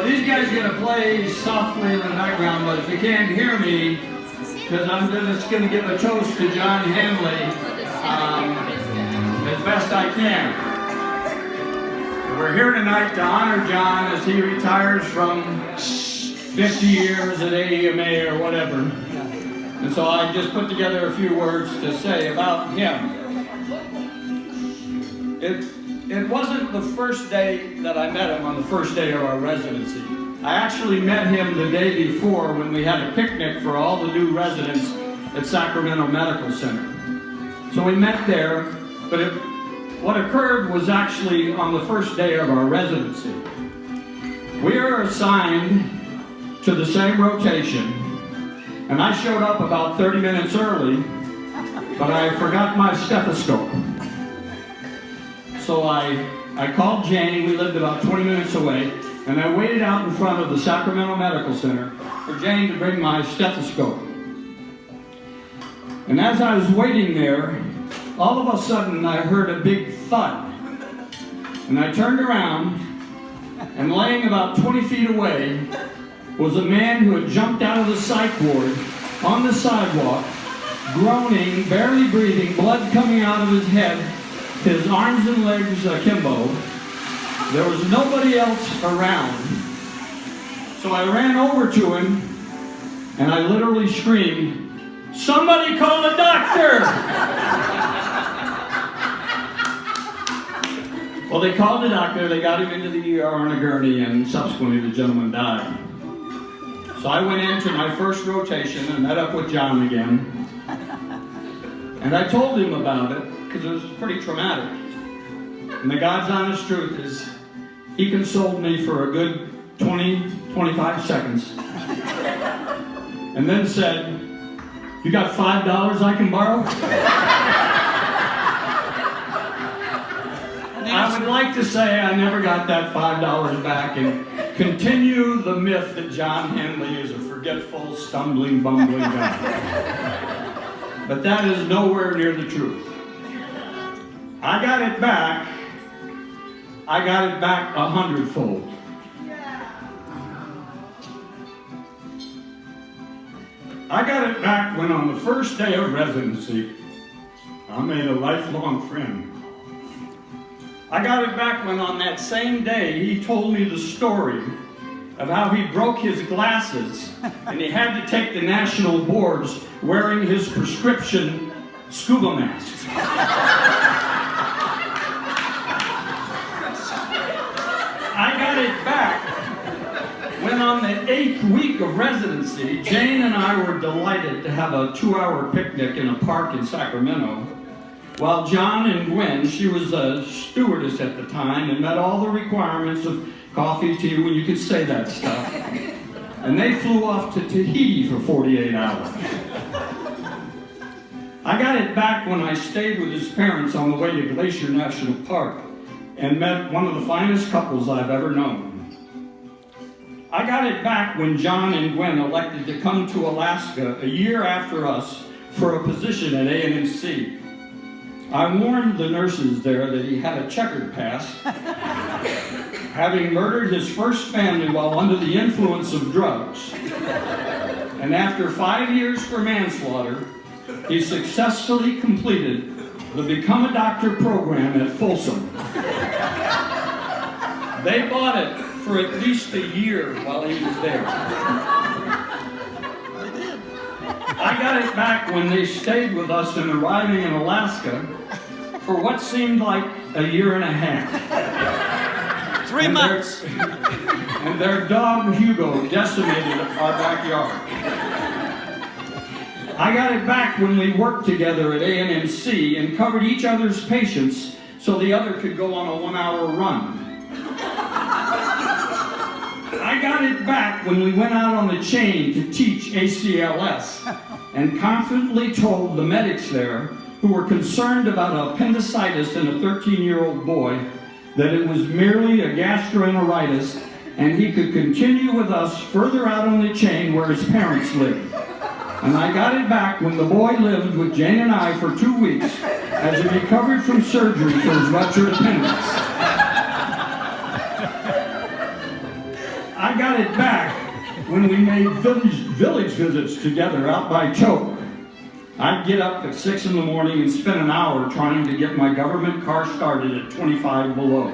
So these guys are going to play softly in the background, but if you can't hear me, because I'm just going to give a toast to John Hanley as best I can. We're here tonight to honor John as he retires from 50 years at AEMA or whatever. And so I just put together a few words to say about him. It wasn't the first day that I met him on the first day of our residency. I actually met him the day before when we had a picnic for all the new residents at Sacramento Medical Center. So we met there, but what occurred was actually on the first day of our residency. We are assigned to the same rotation, and I showed up about 30 minutes early, but I forgot my stethoscope. So I called Jane, we lived about 20 minutes away, and I waited out in front of the Sacramento Medical Center for Jane to bring my stethoscope. And as I was waiting there, all of a sudden I heard a big thud. And I turned around, and laying about 20 feet away was a man who had jumped out of the psych ward on the sidewalk, groaning, barely breathing, blood coming out of his head, his arms and legs akimbo. There was nobody else around. So I ran over to him and I literally screamed, "Somebody call a doctor!" Well, they called the doctor, they got him into the ER on a gurney, and subsequently the gentleman died. So I went into my first rotation and met up with John again. And I told him about it, because it was pretty traumatic. And the God's honest truth is, he consoled me for a good 20, 25 seconds. And then said, "You got $5 I can borrow?" I would like to say I never got that $5 back and continue the myth that John Hanley is a forgetful, stumbling, bumbling guy. But that is nowhere near the truth. I got it back 100-fold. I got it back when on the first day of residency, I made a lifelong friend. I got it back when on that same day, he told me the story of how he broke his glasses and he had to take the national boards wearing his prescription scuba masks. I got it back when on the 8th week of residency, Jane and I were delighted to have a 2-hour picnic in a park in Sacramento, while John and Gwen, she was a stewardess at the time and met all the requirements of coffee, tea, when you could say that stuff. And they flew off to Tahiti for 48 hours. I got it back when I stayed with his parents on the way to Glacier National Park and met one of the finest couples I've ever known. I got it back when John and Gwen elected to come to Alaska a year after us for a position at ANMC. I warned the nurses there that he had a checkered past, having murdered his first family while under the influence of drugs. And after 5 years for manslaughter, he successfully completed the Become a Doctor program at Folsom. They bought it for at least a year while he was there. I got it back when they stayed with us and arriving in Alaska for what seemed like a year and a half. 3 months. And their dog Hugo decimated our backyard. I got it back when we worked together at ANMC and covered each other's patients so the other could go on a 1-hour run. I got it back when we went out on the chain to teach ACLS and confidently told the medics there, who were concerned about appendicitis in a 13-year-old boy, that it was merely a gastroenteritis and he could continue with us further out on the chain where his parents lived. And I got it back when the boy lived with Jane and I for 2 weeks as he recovered from surgery for his ruptured appendix. I got it back when we made village visits together out by Choke. I'd get up at 6 in the morning and spend an hour trying to get my government car started at 25 below,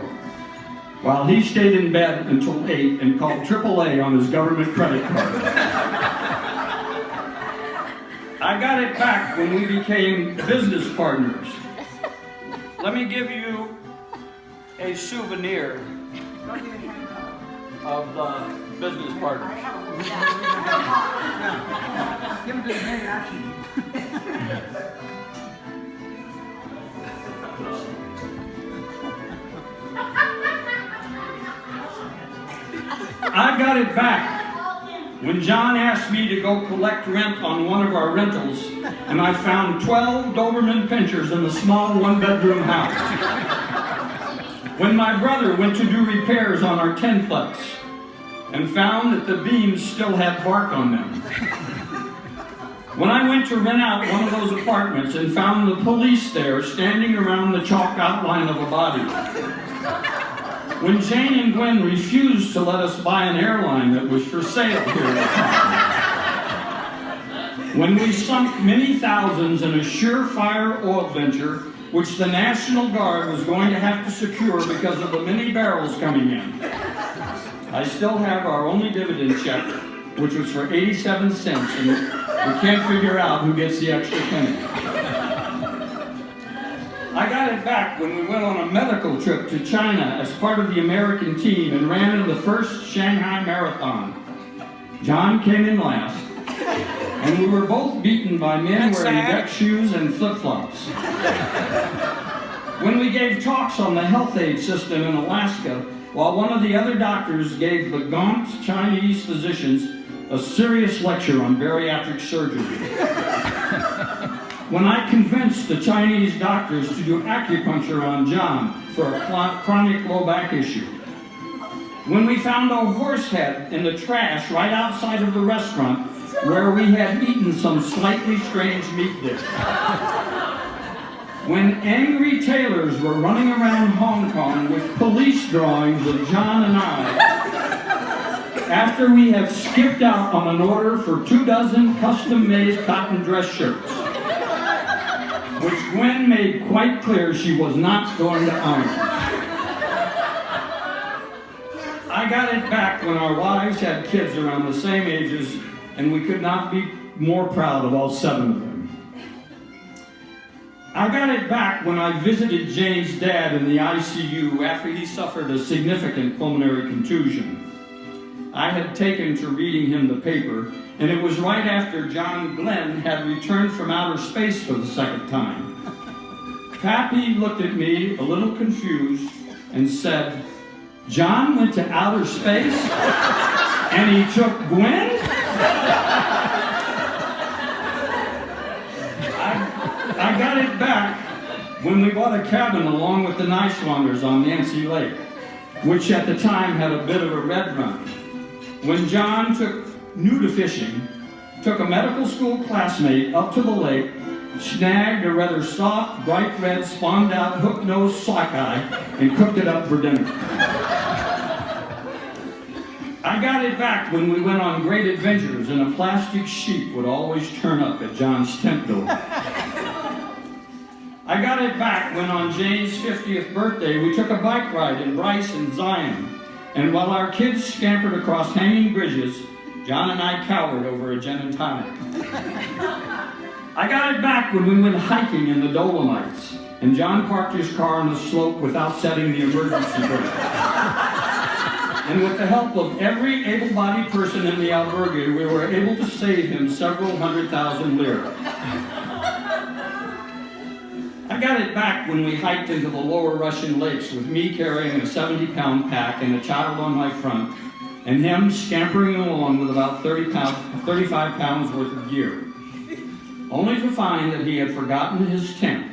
while he stayed in bed until 8 and called AAA on his government credit card. I got it back when we became business partners. Let me give you a souvenir of the business partners. Give him to the main action. I got it back when John asked me to go collect rent on one of our rentals, and I found 12 Doberman pinschers in a small one-bedroom house. When my brother went to do repairs on our 10-plex and found that the beams still had bark on them. When I went to rent out one of those apartments and found the police there standing around the chalk outline of a body. When Jane and Gwen refused to let us buy an airline that was for sale here at the time. When we sunk many thousands in a surefire oil venture which the National Guard was going to have to secure because of the many barrels coming in. I still have our only dividend check, which was for 87 cents, and we can't figure out who gets the extra penny. I got it back when we went on a medical trip to China as part of the American team and ran in the first Shanghai Marathon. John came in last, and we were both beaten by men wearing deck shoes and flip-flops. When we gave talks on the health aid system in Alaska, while one of the other doctors gave the gaunt Chinese physicians a serious lecture on bariatric surgery. When I convinced the Chinese doctors to do acupuncture on John for a chronic low back issue. When we found a horse head in the trash right outside of the restaurant where we had eaten some slightly strange meat dish. When angry tailors were running around Hong Kong with police drawings of John and I, after we had skipped out on an order for 24 custom-made cotton dress shirts, which Gwen made quite clear she was not going to iron. I got it back when our wives had kids around the same ages, and we could not be more proud of all 7 of them. I got it back when I visited Jane's dad in the ICU after he suffered a significant pulmonary contusion. I had taken to reading him the paper, and it was right after John Glenn had returned from outer space for the second time. Pappy looked at me a little confused and said, "John went to outer space and he took Gwen?" I got it back when we bought a cabin along with the Niswanders on Nancy Lake, which at the time had a bit of a red run. When John took new to fishing, took a medical school classmate up to the lake, snagged a rather soft, bright red, spawned-out, hook-nosed sockeye, and cooked it up for dinner. I got it back when we went on great adventures and a plastic sheep would always turn up at John's tent door. I got it back when on Jane's 50th birthday we took a bike ride in Bryce and Zion, and while our kids scampered across hanging bridges, John and I cowered over a gin and tonic. I got it back when we went hiking in the Dolomites, and John parked his car on the slope without setting the emergency brake. And with the help of every able-bodied person in the albergue, we were able to save him several 100,000 lira. I got it back when we hiked into the lower Russian lakes with me carrying a 70-pound pack and a child on my front, and him scampering along with about 35 pounds worth of gear, only to find that he had forgotten his tent.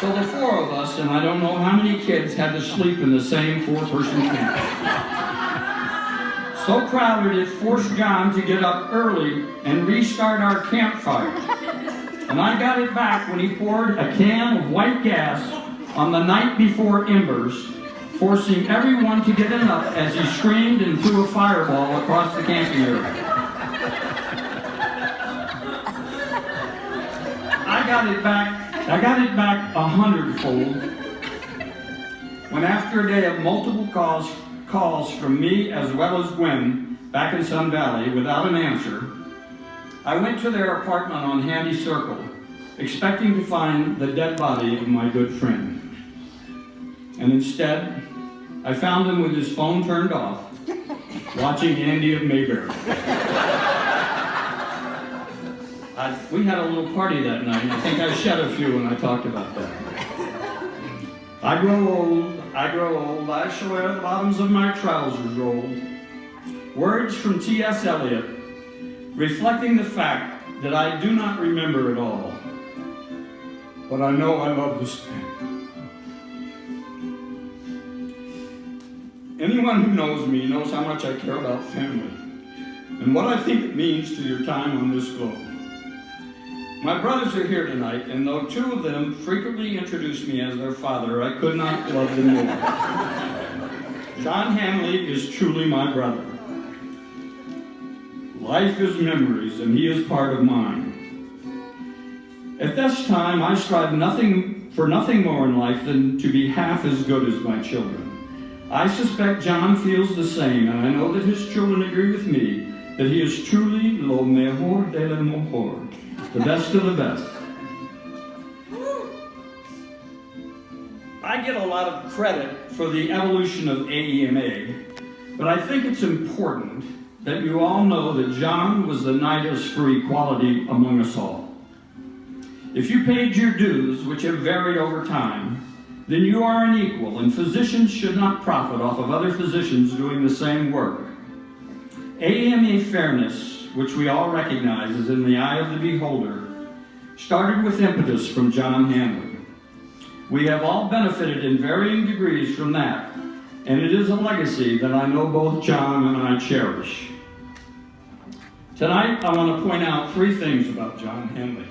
So the 4 of us, and I don't know how many kids, had to sleep in the same 4-person tent. So crowded it forced John to get up early and restart our campfire. And I got it back when he poured a can of white gas on the night before embers, forcing everyone to get up as he screamed and threw a fireball across the camping area. I got it back 100-fold when, after a day of multiple calls from me as well as Gwen back in Sun Valley without an answer, I went to their apartment on Handy Circle, expecting to find the dead body of my good friend. And instead, I found him with his phone turned off, watching Andy of Mayberry. We had a little party that night, and I think I shed a few when I talked about that. I grow old, I shall wear the bottoms of my trousers rolled. Words from T.S. Eliot, reflecting the fact that I do not remember it all, but I know I love this man. Anyone who knows me knows how much I care about family and what I think it means to your time on this globe. My brothers are here tonight, and though two of them frequently introduce me as their father, I could not love them more. John Hanley is truly my brother. Life is memories, and he is part of mine. At this time, I strive for nothing more in life than to be half as good as my children. I suspect John feels the same, and I know that his children agree with me that he is truly lo mejor de lo mejor, the best of the best. I get a lot of credit for the evolution of AEMA, but I think it's important that you all know that John was the nidus for equality among us all. If you paid your dues, which have varied over time, then you are an equal, and physicians should not profit off of other physicians doing the same work. AEMA fairness, which we all recognize is in the eye of the beholder, started with impetus from John Hanley. We have all benefited in varying degrees from that, and it is a legacy that I know both John and I cherish. Tonight, I want to point out three things about John Hanley.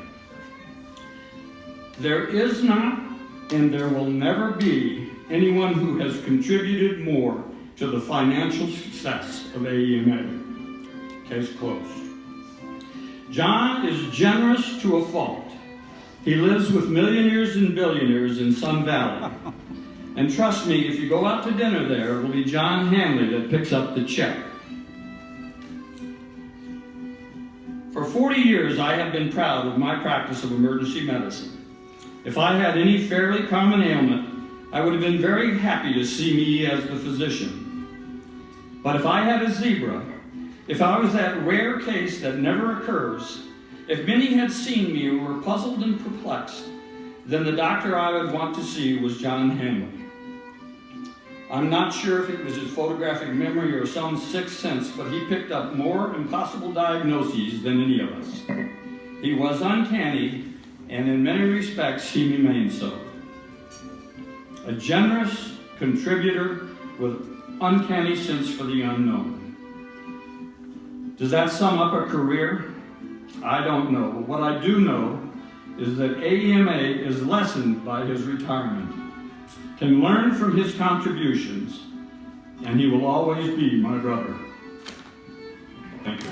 There is not, and there will never be, anyone who has contributed more to the financial success of AEMA. Case closed. John is generous to a fault. He lives with millionaires and billionaires in Sun Valley. And trust me, if you go out to dinner there, it will be John Hanley that picks up the check. For 40 years, I have been proud of my practice of emergency medicine. If I had any fairly common ailment, I would have been very happy to see me as the physician. But if I had a zebra, if I was that rare case that never occurs, if many had seen me who were puzzled and perplexed, then the doctor I would want to see was John Hanley. I'm not sure if it was his photographic memory or some sixth sense, but he picked up more impossible diagnoses than any of us. He was uncanny, and in many respects, he remains so. A generous contributor with uncanny sense for the unknown. Does that sum up a career? I don't know. But what I do know is that AEMA is lessened by his retirement, can learn from his contributions, and he will always be my brother. Thank you.